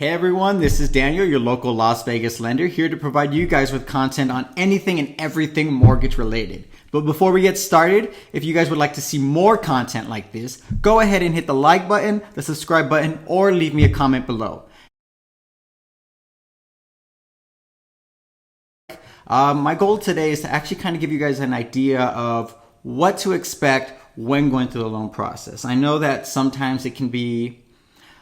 Hey everyone, this is Daniel, your local Las Vegas lender, here to provide you guys with content on anything and everything mortgage related. But before we get started, if you guys would like to see more content like this, go ahead and hit the like button, the subscribe button, or leave me a comment below. My goal today is to actually kind of give you guys an idea of what to expect when going through the loan process. I know that sometimes it can be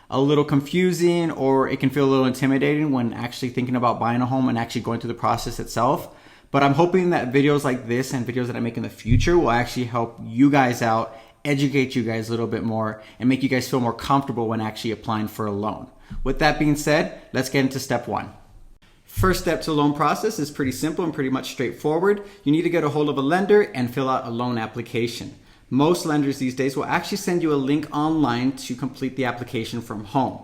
a little confusing or it can feel a little intimidating when actually thinking about buying a home and actually going through the process itself. But I'm hoping that videos like this and videos that I make in the future will actually help you guys out, educate you guys a little bit more, and make you guys feel more comfortable when actually applying for a loan. With that being said, let's get into step one. First step to the loan process is pretty simple and pretty much straightforward. You need to get a hold of a lender and fill out a loan application. Most lenders these days will actually send you a link online to complete the application from home.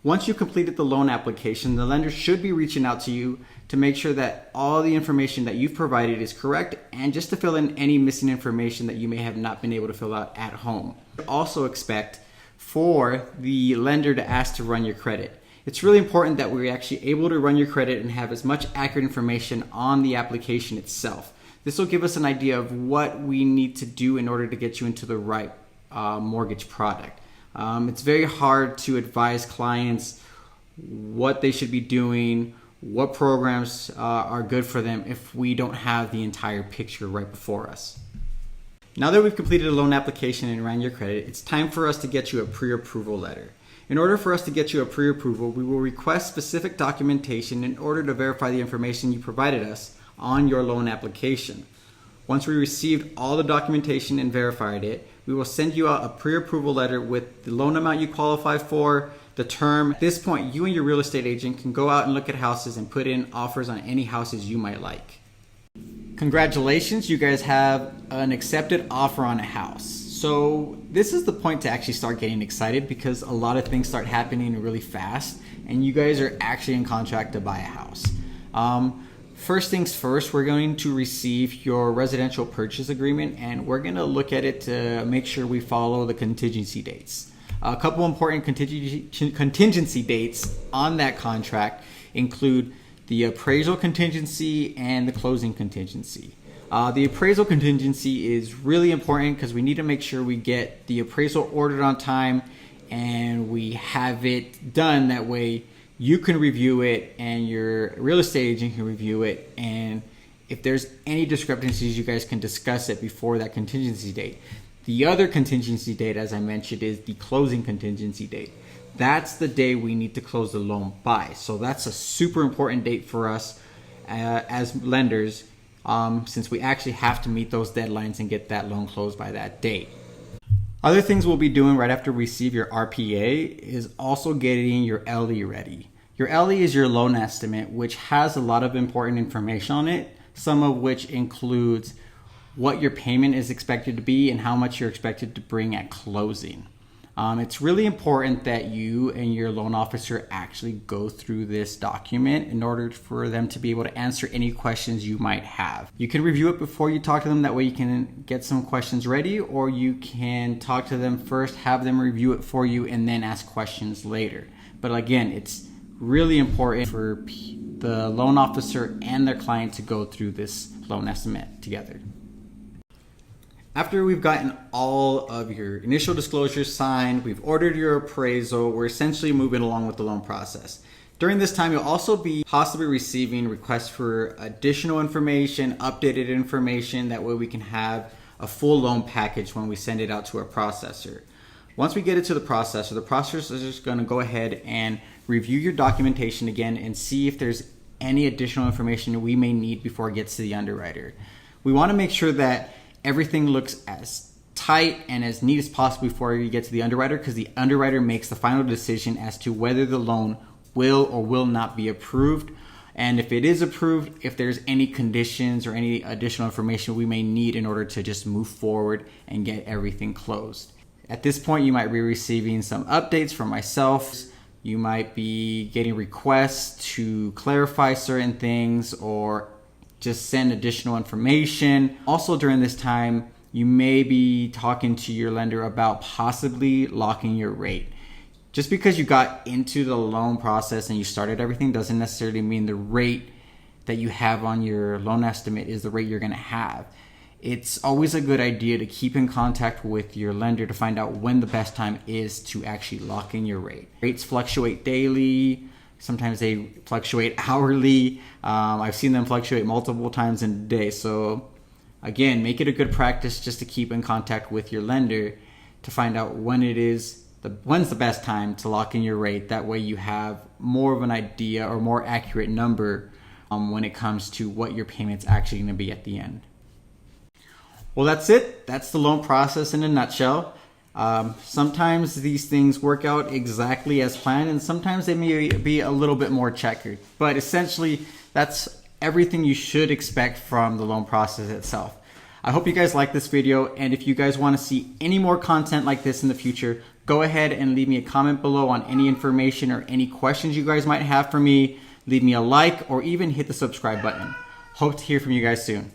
Once you've completed the loan application, the lender should be reaching out to you to make sure that all the information that you've provided is correct and just to fill in any missing information that you may have not been able to fill out at home. Also expect for the lender to ask to run your credit. It's really important that we're actually able to run your credit and have as much accurate information on the application itself. This will give us an idea of what we need to do in order to get you into the right mortgage product. It's very hard to advise clients what they should be doing, what programs are good for them if we don't have the entire picture right before us. Now that we've completed a loan application and ran your credit, it's time for us to get you a pre-approval letter. In order for us to get you a pre-approval, we will request specific documentation in order to verify the information you provided us on your loan application. Once we received all the documentation and verified it, we will send you out a pre-approval letter with the loan amount you qualify for, the term. At this point, you and your real estate agent can go out and look at houses and put in offers on any houses you might like. Congratulations, you guys have an accepted offer on a house. So this is the point to actually start getting excited because a lot of things start happening really fast and you guys are actually in contract to buy a house. First things first, we're going to receive your residential purchase agreement and we're going to look at it to make sure we follow the contingency dates. A couple important contingency dates on that contract include the appraisal contingency and the closing contingency. The appraisal contingency is really important because we need to make sure we get the appraisal ordered on time and we have it done that way you can review it and your real estate agent can review it, and if there's any discrepancies you guys can discuss it before that contingency date. The other contingency date, as I mentioned, is the closing contingency date. That's the day we need to close the loan by. So that's a super important date for us as lenders since we actually have to meet those deadlines and get that loan closed by that date. Other things we'll be doing right after we receive your RPA is also getting your LE ready. Your LE is your loan estimate, which has a lot of important information on it, some of which includes what your payment is expected to be and how much you're expected to bring at closing. It's really important that you and your loan officer actually go through this document in order for them to be able to answer any questions you might have. You can review it before you talk to them, that way you can get some questions ready, or you can talk to them first, have them review it for you, and then ask questions later. But again, it's really important for the loan officer and their client to go through this loan estimate together. After we've gotten all of your initial disclosures signed, we've ordered your appraisal, we're essentially moving along with the loan process. During this time, you'll also be possibly receiving requests for additional information, updated information, that way we can have a full loan package when we send it out to our processor. Once we get it to the processor is just going to go ahead and review your documentation again and see if there's any additional information we may need before it gets to the underwriter. We want to make sure that everything looks as tight and as neat as possible before you get to the underwriter, because the underwriter makes the final decision as to whether the loan will or will not be approved. And if it is approved, if there's any conditions or any additional information we may need in order to just move forward and get everything closed. At this point, you might be receiving some updates from myself. You might be getting requests to clarify certain things or just send additional information. Also during this time, you may be talking to your lender about possibly locking your rate. Just because you got into the loan process and you started everything doesn't necessarily mean the rate that you have on your loan estimate is the rate you're going to have. It's always a good idea to keep in contact with your lender to find out when the best time is to actually lock in your rate. Rates fluctuate daily. Sometimes they fluctuate hourly. I've seen them fluctuate multiple times in a day. So again, make it a good practice just to keep in contact with your lender to find out when's the best time to lock in your rate. That way you have more of an idea or more accurate number when it comes to what your payment's actually going to be at the end. Well, that's it. That's the loan process in a nutshell. Sometimes these things work out exactly as planned, and sometimes they may be a little bit more checkered. But essentially, that's everything you should expect from the loan process itself. I hope you guys like this video, and if you guys want to see any more content like this in the future, go ahead and leave me a comment below on any information or any questions you guys might have for me. Leave me a like or even hit the subscribe button. Hope to hear from you guys soon.